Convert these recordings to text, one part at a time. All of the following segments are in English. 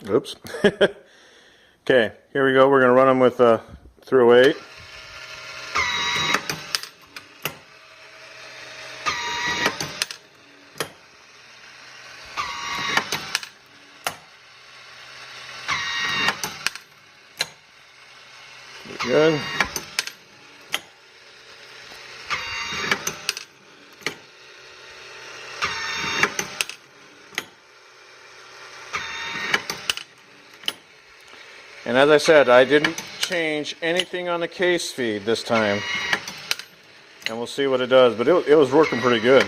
Oops. Okay, here we go. We're going to run them with 308. Good. And as I said, I didn't change anything on the case feed this time. And we'll see what it does, but it was working pretty good.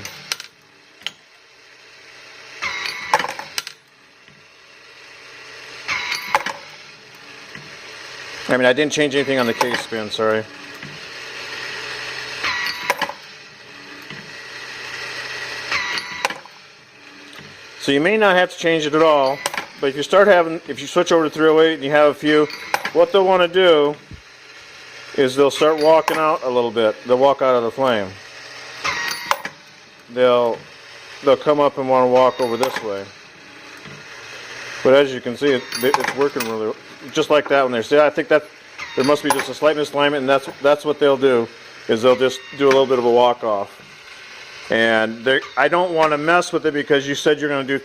I mean, I didn't change anything on the case spin, sorry. So you may not have to change it at all, but if you switch over to 308 and you have a few, what they'll want to do is they'll start walking out a little bit. They'll walk out of the flame. They'll come up and want to walk over this way. But as you can see, it's working really just like that one there. See, I think that there must be just a slight misalignment, and that's what they'll do, is they'll just do a little bit of a walk off. And I don't want to mess with it because you said you're going to do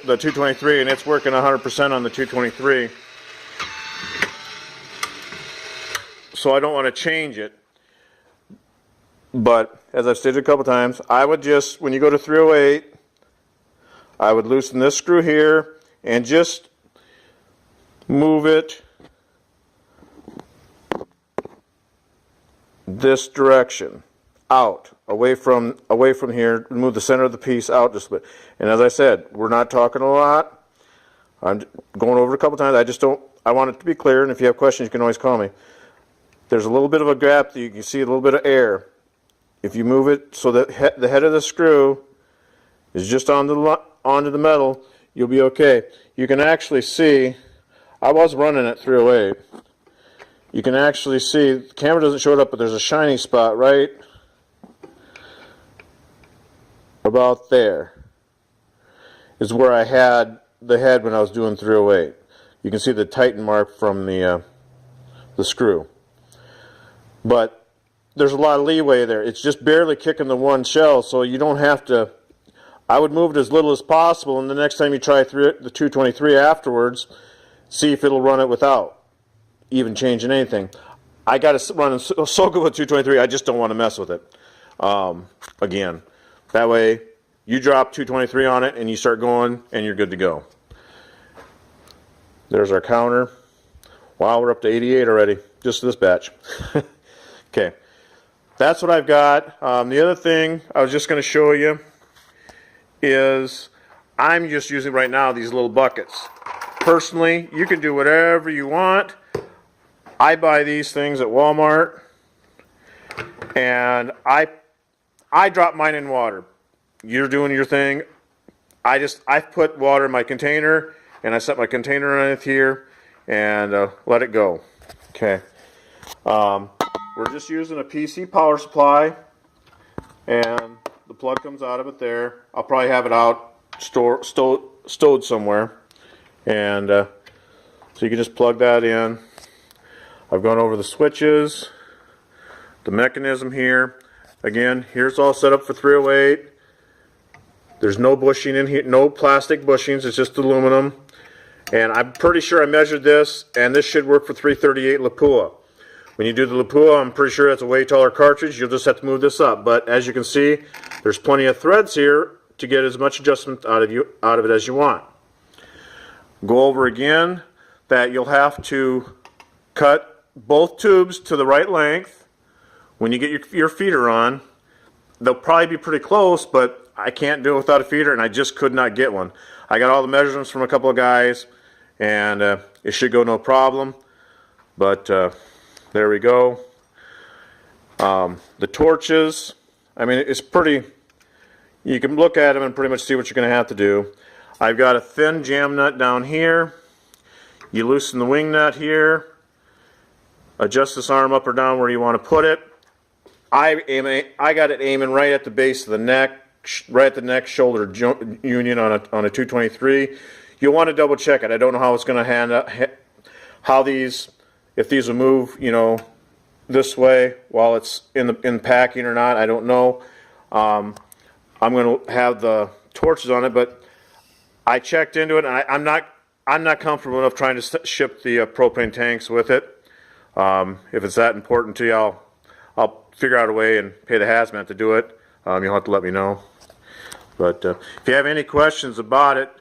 the 223, and it's working 100% on the 223. So I don't want to change it. But as I've stated a couple times, I would just, when you go to 308, I would loosen this screw here and just move it this direction, out, away from here. Move the center of the piece out just a bit. And as I said, we're not talking a lot. I'm going over it a couple times. I want it to be clear, and if you have questions, you can always call me. There's a little bit of a gap that you can see a little bit of air. If you move it so that the head of the screw is just onto the metal, you'll be okay. You can actually see, I was running at 308. You can actually see, the camera doesn't show it up, but there's a shiny spot right about there. Is where I had the head when I was doing 308. You can see the tighten mark from the screw. But there's a lot of leeway there. It's just barely kicking the one shell, so you don't have to. I would move it as little as possible, and the next time you try the 223 afterwards, see if it'll run it without even changing anything. I got it running so good with 223, I just don't want to mess with it. Again, that way you drop 223 on it and you start going and you're good to go. There's our counter. Wow, we're up to 88 already, just this batch. Okay, that's what I've got. The other thing I was just going to show you is I'm just using right now these little buckets. Personally, you can do whatever you want. I buy these things at Walmart, and I drop mine in water. You're doing your thing. I put water in my container, and I set my container underneath here, and let it go. Okay. We're just using a PC power supply, and the plug comes out of it there. I'll probably have it out stowed somewhere, and so you can just plug that in. I've gone over the switches, the mechanism here. Again, here's all set up for 308. There's no bushing in here, no plastic bushings, it's just aluminum. And I'm pretty sure I measured this, and this should work for 338 Lapua. When you do the Lapua, I'm pretty sure that's a way taller cartridge. You'll just have to move this up. But as you can see, there's plenty of threads here to get as much adjustment out of it as you want. Go over again that you'll have to cut both tubes to the right length. When you get your feeder on, they'll probably be pretty close, but I can't do it without a feeder, and I just could not get one. I got all the measurements from a couple of guys, and it should go no problem. But there we go. The torches, I mean, it's pretty, you can look at them and pretty much see what you're going to have to do. I've got a thin jam nut down here. You loosen the wing nut here. Adjust this arm up or down where you want to put it. I got it aiming right at the base of the neck, right at the neck shoulder union on a 223. you'll want to double check it. I don't know how it's going to hand up, how these, if these will move, you know, this way while it's in packing or not. I don't know. I'm going to have the torches on it, but I checked into it, and I'm not comfortable enough trying to ship the propane tanks with it. If it's that important to you, I'll figure out a way and pay the hazmat to do it. You'll have to let me know. But if you have any questions about it,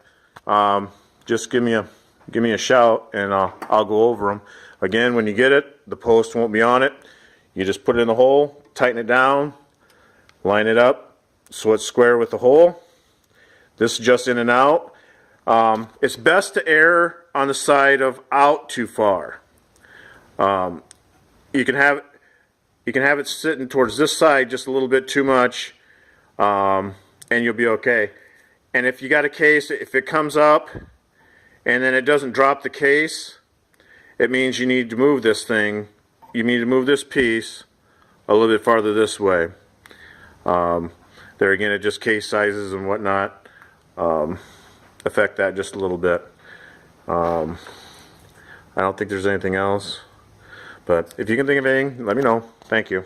just give me a shout, and I'll go over them. Again, when you get it, the post won't be on it. You just put it in the hole, tighten it down, line it up so it's square with the hole. This is just in and out. It's best to err on the side of out too far. You can have it sitting towards this side just a little bit too much, and you'll be okay. And if you got a case, if it comes up and then it doesn't drop the case, it means you need to move this thing. You need to move this piece a little bit farther this way. There again, it just case sizes and whatnot affect that just a little bit. I don't think there's anything else. But if you can think of anything, let me know. Thank you.